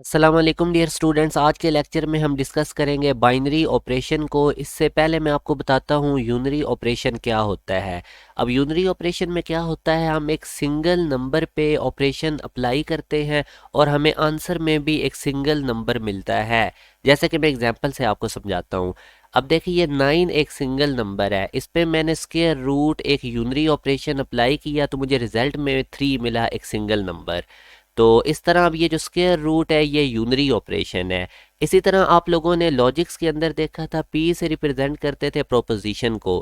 अस्सलाम वालेकुम dear students. आज के लेक्चर में हम डिस्कस करेंगे बाइनरी ऑपरेशन को। इससे पहले मैं आपको बताता हूँ यूनरी ऑपरेशन क्या होता है। अब यूनरी ऑपरेशन में क्या होता है, हम एक सिंगल नंबर पे ऑपरेशन अप्लाई करते हैं और हमें आंसर में भी एक सिंगल नंबर मिलता है। जैसे कि मैं एग्जांपल से आपको समझाता हूँ। अब देखिए ये 9 एक सिंगल नंबर है, इस पे मैंने स्क्वायर रूट एक यूनरी ऑपरेशन अप्लाई किया तो मुझे रिजल्ट में 3 मिला, एक सिंगल नंबर। तो इस तरह अब ये जो स्क्वायर रूट है ये यूनरी ऑपरेशन है। इसी तरह आप लोगों ने लॉजिक्स के अंदर देखा था, पी से रिप्रेजेंट करते थे प्रोपोजिशन को।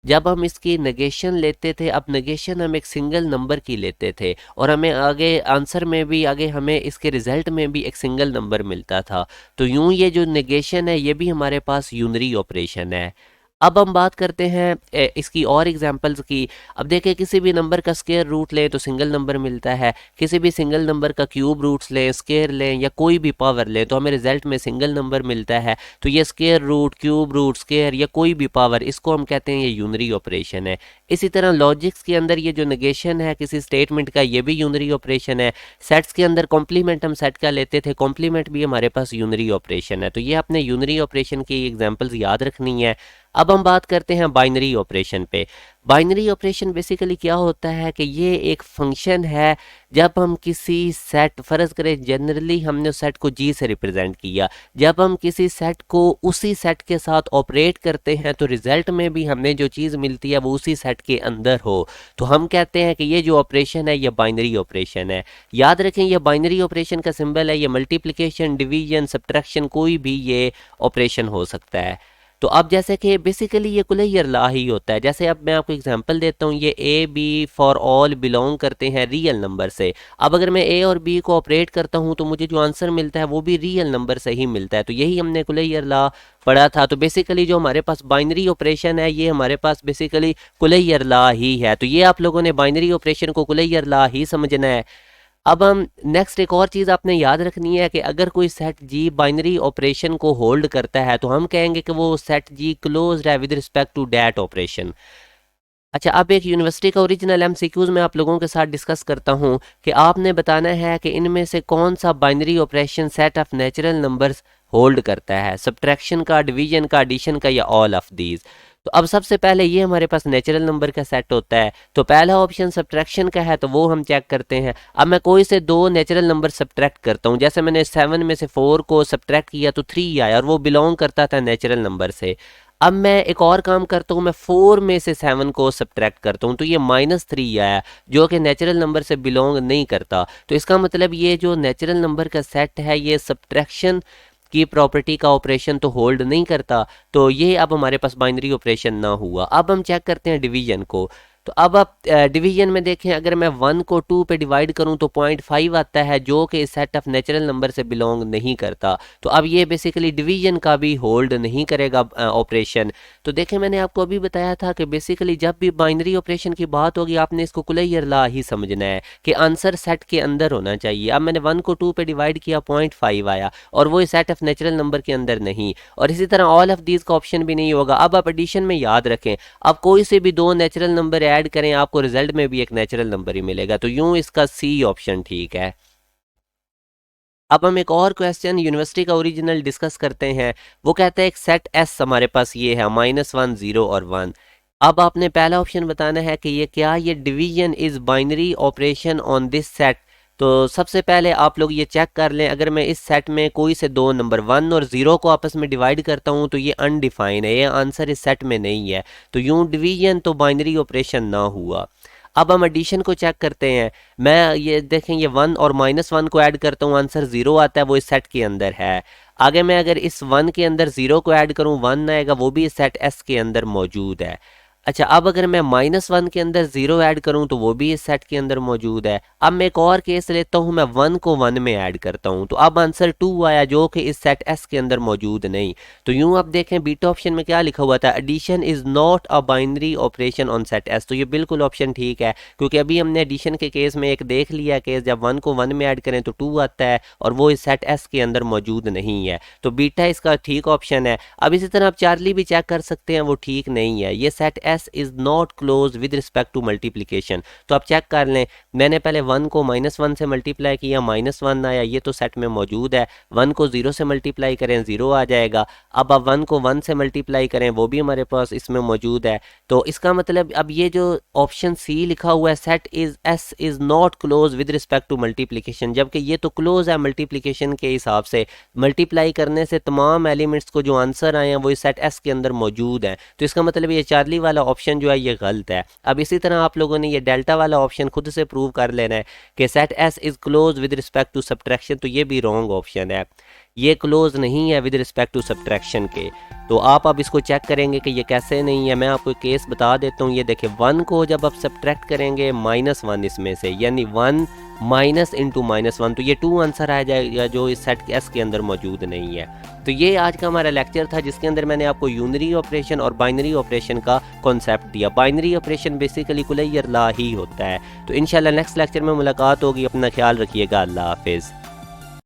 जब हम इसकी नेगेशन लेते थे, अब नेगेशन हम एक सिंगल नंबर की लेते थे और हमें आगे आंसर में भी, आगे हमें इसके रिजल्ट में भी एक सिंगल नंबर मिलता था। तो यूं ये जो नेगेशन है ये भी हमारे पास यूनरी ऑपरेशन है। अब हम बात करते हैं इसकी और एग्जांपल्स की। अब देखिए किसी भी नंबर का स्क्वायर रूट लें तो सिंगल नंबर मिलता है, किसी भी सिंगल नंबर का क्यूब रूट्स लें, स्क्वायर लें या कोई भी पावर लें तो हमें रिजल्ट में सिंगल नंबर मिलता है। तो ये square root, cube root, square या कोई भी पावर, इसको हम कहते हैं ये यूनरी ऑपरेशन है। इसी तरह लॉजिक्स के अंदर ये जो नेगेशन है किसी स्टेटमेंट का, ये भी यूनरी ऑपरेशन है। सेट्स के अंदर कॉम्प्लीमेंट हम सेट का लेते थे, कॉम्प्लीमेंट भी हमारे पास यूनरी ऑपरेशन है। तो ये आपने यूनरी ऑपरेशन की एग्जांपल्स याद रखनी है। अब हम बात करते हैं बाइनरी ऑपरेशन पे। बाइनरी ऑपरेशन बेसिकली क्या होता है कि ये एक फंक्शन है। जब हम किसी सेट, फर्ज करें जनरली हमने उस सेट को जी से रिप्रेजेंट किया, जब हम किसी सेट को उसी सेट के साथ ऑपरेट करते हैं तो रिजल्ट में भी हमें जो चीज़ मिलती है वो उसी सेट के अंदर हो, तो हम कहते हैं कि ये जो ऑपरेशन है ये बाइनरी ऑपरेशन है। याद रखें ये बाइनरी ऑपरेशन का सिंबल है, ये मल्टीप्लिकेशन, डिवीजन, सब्ट्रैक्शन, कोई भी ये ऑपरेशन हो सकता है। तो अब जैसे कि बेसिकली ये कुलैयर ला ही होता है। जैसे अब मैं आपको एग्जांपल देता हूँ, ये A B for all belong करते हैं रियल नंबर से। अब अगर मैं ए और बी को ऑपरेट करता हूँ तो मुझे जो आंसर मिलता है वो भी रियल नंबर से ही मिलता है। तो यही हमने कुलैयर ला पढ़ा था। तो बेसिकली जो हमारे पास बाइनरी ऑपरेशन है ये हमारे पास बेसिकली कुलैयर ला ही है। तो ये आप लोगों ने बाइनरी ऑपरेशन को कुलैयर ला ही समझना है। अब हम नेक्स्ट एक और चीज़ आपने याद रखनी है कि अगर कोई सेट जी बाइनरी ऑपरेशन को होल्ड करता है तो हम कहेंगे कि वो सेट जी क्लोज्ड है with respect to that operation. अच्छा, अब एक यूनिवर्सिटी का ओरिजिनल एमसीक्यूज में आप लोगों के साथ डिस्कस करता हूं कि आपने बताना है कि इनमें से कौन सा binary operation set of natural numbers hold करता है, सब्ट्रैक्शन का, डिवीजन का, एडिशन का या ऑल ऑफ दीज। तो अब सबसे पहले ये हमारे पास नेचुरल नंबर का सेट होता है, तो पहला ऑप्शन सब्ट्रैक्शन का है तो वो हम चेक करते हैं। अब मैं कोई से दो नेचुरल नंबर सब्ट्रैक्ट करता हूँ, जैसे मैंने 7 में से 4 को सब्ट्रैक्ट किया तो 3 आया और वो बिलोंग करता था नेचुरल नंबर से। अब मैं एक और काम करता हूँ, मैं 4 में से 7 को सब्ट्रैक्ट करता हूँ तो ये -3 आया जो कि नेचुरल नंबर से बिलोंग नहीं करता। तो इसका मतलब ये जो नेचुरल नंबर का सेट है ये सब्ट्रैक्शन की प्रॉपर्टी का ऑपरेशन तो होल्ड नहीं करता। तो ये अब हमारे पास बाइनरी ऑपरेशन ना हुआ। अब हम चेक करते हैं डिवीजन को। तो अब आप डिवीजन में देखें, अगर मैं 1 को 2 पे डिवाइड करूं तो 0.5 आता है जो कि सेट ऑफ नेचुरल नंबर से बिलोंग नहीं करता। तो अब ये बेसिकली डिवीजन का भी होल्ड नहीं करेगा ऑपरेशन। तो देखें मैंने आपको अभी बताया था कि बेसिकली जब भी बाइनरी ऑपरेशन की बात होगी आपने इसको कुलैयर ला ही समझना है कि आंसर सेट के अंदर होना चाहिए। अब मैंने 1 को 2 पे डिवाइड किया, 0.5 आया और वो सेट ऑफ नेचुरल नंबर के अंदर नहीं। और इसी तरह ऑल ऑफ दीज का ऑप्शन भी नहीं होगा। अब आप एडिशन में याद रखें, आप कोई से भी दो नेचुरल नंबर ऐड करें आपको रिजल्ट में भी एक नेचुरल नंबर ही मिलेगा। तो यूं इसका सी ऑप्शन ठीक है। अब हम एक और क्वेश्चन यूनिवर्सिटी का ओरिजिनल डिस्कस करते हैं। वो कहता है एक सेट एस हमारे पास ये है, -1 0 और 1। अब आपने पहला ऑप्शन बताना है कि ये क्या, ये division is binary operation on this set. तो सबसे पहले आप लोग ये चेक कर लें, अगर मैं इस सेट में कोई से दो नंबर 1 और 0 को आपस में डिवाइड करता हूँ तो ये अनडिफाइन है, ये आंसर इस सेट में नहीं है। तो यूं डिवीजन तो बाइनरी ऑपरेशन ना हुआ। अब हम एडिशन को चेक करते हैं। मैं ये देखें, ये 1 और -1 को ऐड करता हूँ, आंसर 0 आता है, वो इस सेट के अंदर है। आगे मैं अगर इस 1 के अंदर 0 को ऐड करूँ 1 आएगा, वो भी इस सेट एस के अंदर मौजूद है। अच्छा, अब अगर मैं -1 के अंदर 0 ऐड करूं तो वो भी इस सेट के अंदर मौजूद है। अब मैं एक और केस लेता हूं, मैं 1 को 1 में ऐड करता हूं तो अब आंसर 2 आया जो कि इस सेट एस के अंदर मौजूद नहीं। तो यूं आप देखें बीटा ऑप्शन में क्या लिखा हुआ था, addition is not a binary operation on set S. तो ये बिल्कुल ऑप्शन ठीक है, क्योंकि अभी हमने एडिशन के केस में एक देख लिया केस, जब 1 को 1 में ऐड करें तो 2 आता है और वो इस सेट एस के अंदर मौजूद नहीं है। तो बीटा इसका ठीक ऑप्शन है। अब इसी तरह आप चार्ली भी चेक कर सकते हैं, वो ठीक नहीं है, ये set S is not close with respect to multiplication. तो आप चेक कर लें, मैंने पहले 1 को -1 से मल्टीप्लाई किया, -1 आया, ये तो सेट में मौजूद है। 1 को 0 से मल्टीप्लाई करें, 0 आ जाएगा। अब आप 1 को 1 से मल्टीप्लाई करें, वो भी हमारे पास इसमें मौजूद है। तो इसका मतलब अब ये जो ऑप्शन सी लिखा हुआ है, set is S is not close with respect to multiplication, जबकि ये तो क्लोज है मल्टीप्लिकेशन के हिसाब से। मल्टीप्लाई करने से तमाम एलिमेंट्स को जो आंसर आए हैं वो इस सेट एस के अंदर मौजूद हैं। तो इसका मतलब ये चार्ली वाला ऑप्शन जो है ये गलत है। अब इसी तरह आप लोगों ने ये डेल्टा वाला ऑप्शन खुद से प्रूव कर लेना है कि set S is close with respect to subtraction, तो ये भी रॉन्ग ऑप्शन है, ये क्लोज नहीं है विद रिस्पेक्ट टू सब्ट्रैक्शन के। तो आप अब इसको चेक करेंगे कि ये कैसे नहीं है। मैं आपको एक केस बता देता हूँ। ये देखिए 1 को जब आप सब्ट्रैक्ट करेंगे -1 इसमें से, यानी 1 माइनस इंटू -1, तो ये 2 आंसर आ जाएगा जो इस सेट एस के अंदर मौजूद नहीं है। तो ये आज का हमारा लेक्चर था जिसके अंदर मैंने आपको यूनरी ऑपरेशन और बाइनरी ऑपरेशन का कॉन्सेप्ट दिया। बाइनरी ऑपरेशन बेसिकली कुलैयर ला ही होता है। तो इंशाल्लाह नेक्स्ट लेक्चर में मुलाकात होगी। अपना ख्याल रखिएगा। अल्लाह हाफिज़।